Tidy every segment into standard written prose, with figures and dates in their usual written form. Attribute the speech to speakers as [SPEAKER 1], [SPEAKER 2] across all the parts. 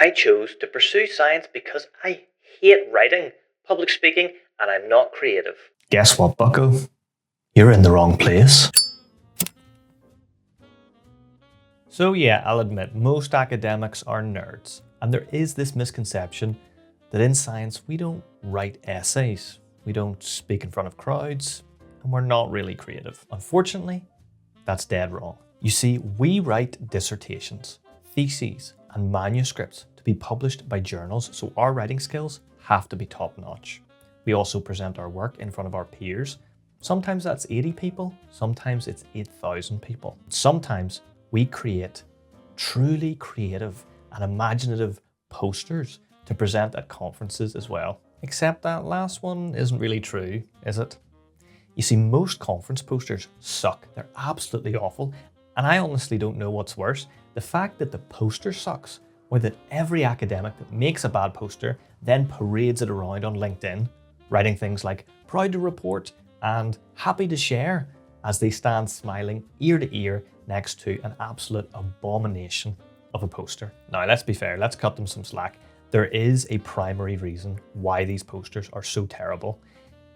[SPEAKER 1] I chose to pursue science because I hate writing, public speaking, and I'm not creative.
[SPEAKER 2] Guess what, bucko? You're in the wrong place. So yeah, I'll admit, most academics are nerds. And there is this misconception that in science, we don't write essays, we don't speak in front of crowds, and we're not really creative. Unfortunately, that's dead wrong. You see, we write dissertations, theses, and manuscripts to be published by journals, so our writing skills have to be top-notch. We also present our work in front of our peers. Sometimes that's 80 people, sometimes it's 8,000 people. Sometimes we create truly creative and imaginative posters to present at conferences as well. Except that last one isn't really true, is it? You see, most conference posters suck. They're absolutely awful. And I honestly don't know what's worse, the fact that the poster sucks, or that every academic that makes a bad poster then parades it around on LinkedIn, writing things like proud to report and happy to share as they stand smiling ear to ear next to an absolute abomination of a poster. Now, let's be fair, let's cut them some slack. There is a primary reason why these posters are so terrible.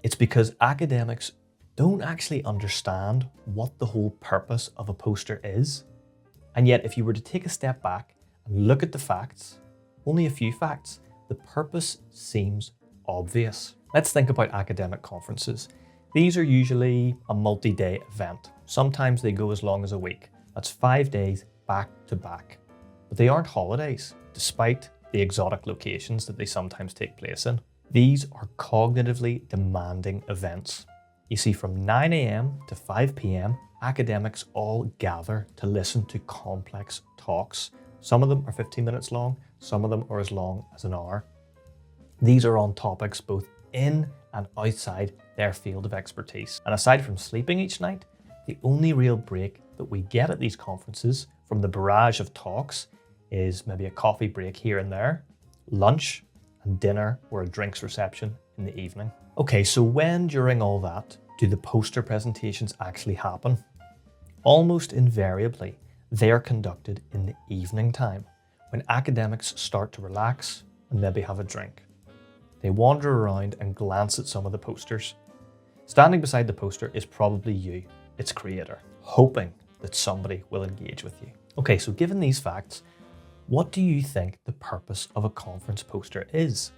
[SPEAKER 2] It's because academics don't actually understand what the whole purpose of a poster is. And yet, if you were to take a step back and look at the facts, only a few facts, the purpose seems obvious. Let's think about academic conferences. These are usually a multi-day event. Sometimes they go as long as a week. That's 5 days back to back. But they aren't holidays, despite the exotic locations that they sometimes take place in. These are cognitively demanding events. You see, from 9 a.m. to 5 p.m, academics all gather to listen to complex talks. Some of them are 15 minutes long, some of them are as long as an hour. These are on topics both in and outside their field of expertise. And aside from sleeping each night, the only real break that we get at these conferences from the barrage of talks is maybe a coffee break here and there, lunch, and dinner or a drinks reception in the evening. Okay, so when during all that do the poster presentations actually happen? Almost invariably, they are conducted in the evening time, when academics start to relax and maybe have a drink. They wander around and glance at some of the posters. Standing beside the poster is probably you, its creator, hoping that somebody will engage with you. Okay, so given these facts, what do you think the purpose of a conference poster is?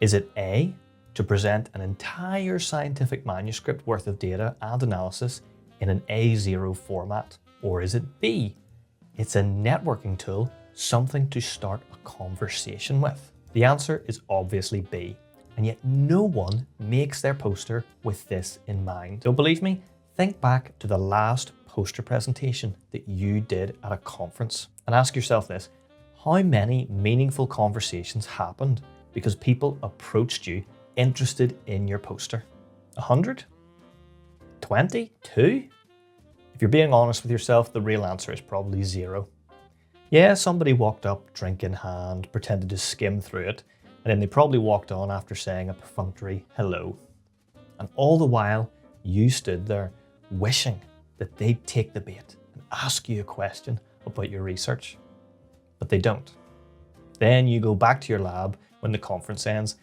[SPEAKER 2] Is it A, to present an entire scientific manuscript worth of data and analysis in an A0 format? Or is it B, it's a networking tool, something to start a conversation with? The answer is obviously B, and yet no one makes their poster with this in mind. Don't believe me? Think back to the last poster presentation that you did at a conference and ask yourself this: how many meaningful conversations happened because people approached you interested in your poster? 100? 20? 2? If you're being honest with yourself, the real answer is probably 0. Yeah, somebody walked up, drink in hand, pretended to skim through it, and then they probably walked on after saying a perfunctory hello. And all the while, you stood there wishing that they'd take the bait and ask you a question about your research. But they don't. Then you go back to your lab when the conference ends,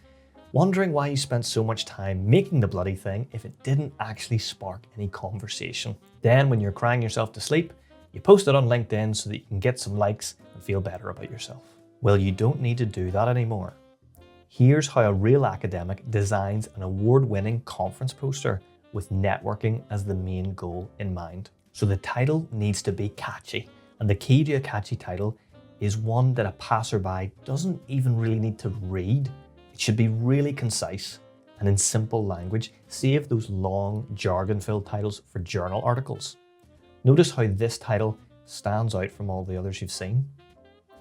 [SPEAKER 2] wondering why you spent so much time making the bloody thing if it didn't actually spark any conversation. Then when you're crying yourself to sleep, you post it on LinkedIn so that you can get some likes and feel better about yourself. Well, you don't need to do that anymore. Here's how a real academic designs an award-winning conference poster with networking as the main goal in mind. So the title needs to be catchy, and the key to a catchy title is one that a passerby doesn't even really need to read. It should be really concise and in simple language. Save those long, jargon-filled titles for journal articles. Notice how this title stands out from all the others you've seen.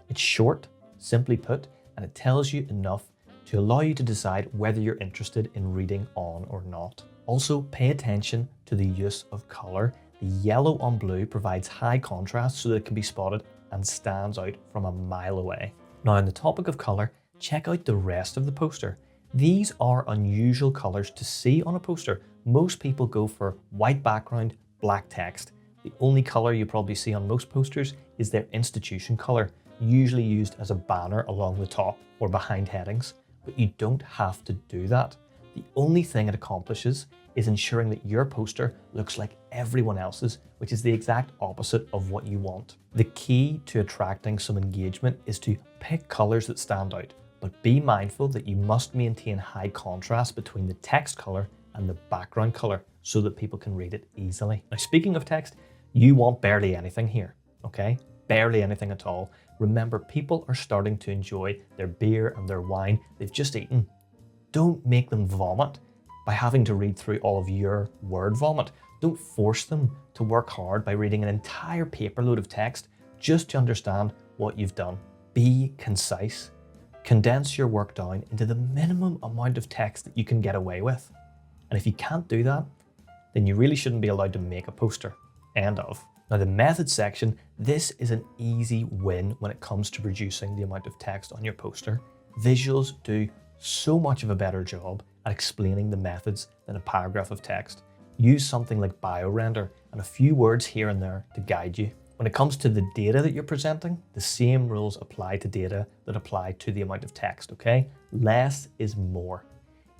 [SPEAKER 2] It's short, simply put, and it tells you enough to allow you to decide whether you're interested in reading on or not. Also, pay attention to the use of colour. The yellow on blue provides high contrast so that it can be spotted and stands out from a mile away. Now, on the topic of colour, check out the rest of the poster. These are unusual colours to see on a poster. Most people go for white background, black text. The only colour you probably see on most posters is their institution colour, usually used as a banner along the top or behind headings, but you don't have to do that. The only thing it accomplishes is ensuring that your poster looks like everyone else's, which is the exact opposite of what you want. The key to attracting some engagement is to pick colors that stand out, but be mindful that you must maintain high contrast between the text color and the background color so that people can read it easily. Now, speaking of text, you want barely anything here, okay? Barely anything at all. Remember, people are starting to enjoy their beer and their wine they've just eaten. Don't make them vomit by having to read through all of your word vomit. Don't force them to work hard by reading an entire paper load of text just to understand what you've done. Be concise. Condense your work down into the minimum amount of text that you can get away with. And if you can't do that, then you really shouldn't be allowed to make a poster. End of. Now, the methods section, this is an easy win when it comes to reducing the amount of text on your poster. Visuals do so much of a better job at explaining the methods than a paragraph of text. Use something like BioRender and a few words here and there to guide you. When it comes to the data that you're presenting, the same rules apply to data that apply to the amount of text, okay? Less is more.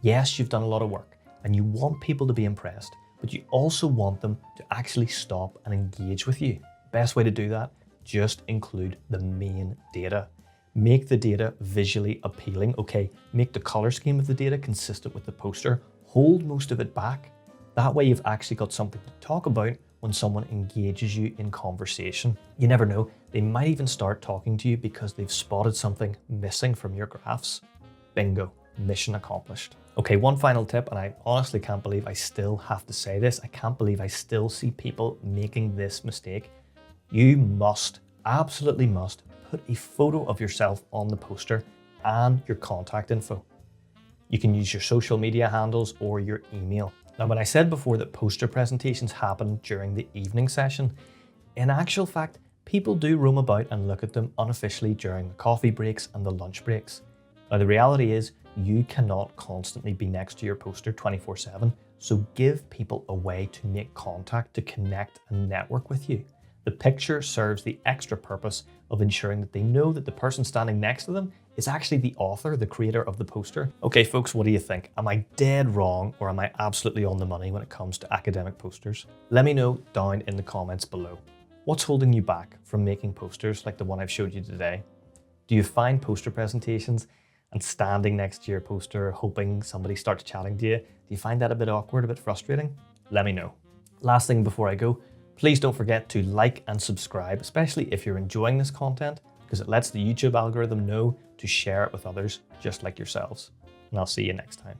[SPEAKER 2] Yes, you've done a lot of work and you want people to be impressed, but you also want them to actually stop and engage with you. Best way to do that, just include the main data. Make the data visually appealing, okay? Make the color scheme of the data consistent with the poster. Hold most of it back. That way you've actually got something to talk about when someone engages you in conversation. You never know, they might even start talking to you because they've spotted something missing from your graphs. Bingo, mission accomplished. Okay, one final tip, and I honestly can't believe I still have to say this. I can't believe I still see people making this mistake. You must, absolutely must, put a photo of yourself on the poster and your contact info. You can use your social media handles or your email. Now, when I said before that poster presentations happen during the evening session, in actual fact, people do roam about and look at them unofficially during the coffee breaks and the lunch breaks. Now, the reality is you cannot constantly be next to your poster 24/7, so give people a way to make contact, to connect and network with you. The picture serves the extra purpose of ensuring that they know that the person standing next to them is actually the author, the creator of the poster. Okay, folks, what do you think? Am I dead wrong or am I absolutely on the money when it comes to academic posters? Let me know down in the comments below. What's holding you back from making posters like the one I've showed you today? Do you find poster presentations and standing next to your poster hoping somebody starts chatting to you, do you find that a bit awkward, a bit frustrating? Let me know. Last thing before I go, please don't forget to like and subscribe, especially if you're enjoying this content, because it lets the YouTube algorithm know to share it with others just like yourselves. And I'll see you next time.